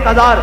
1000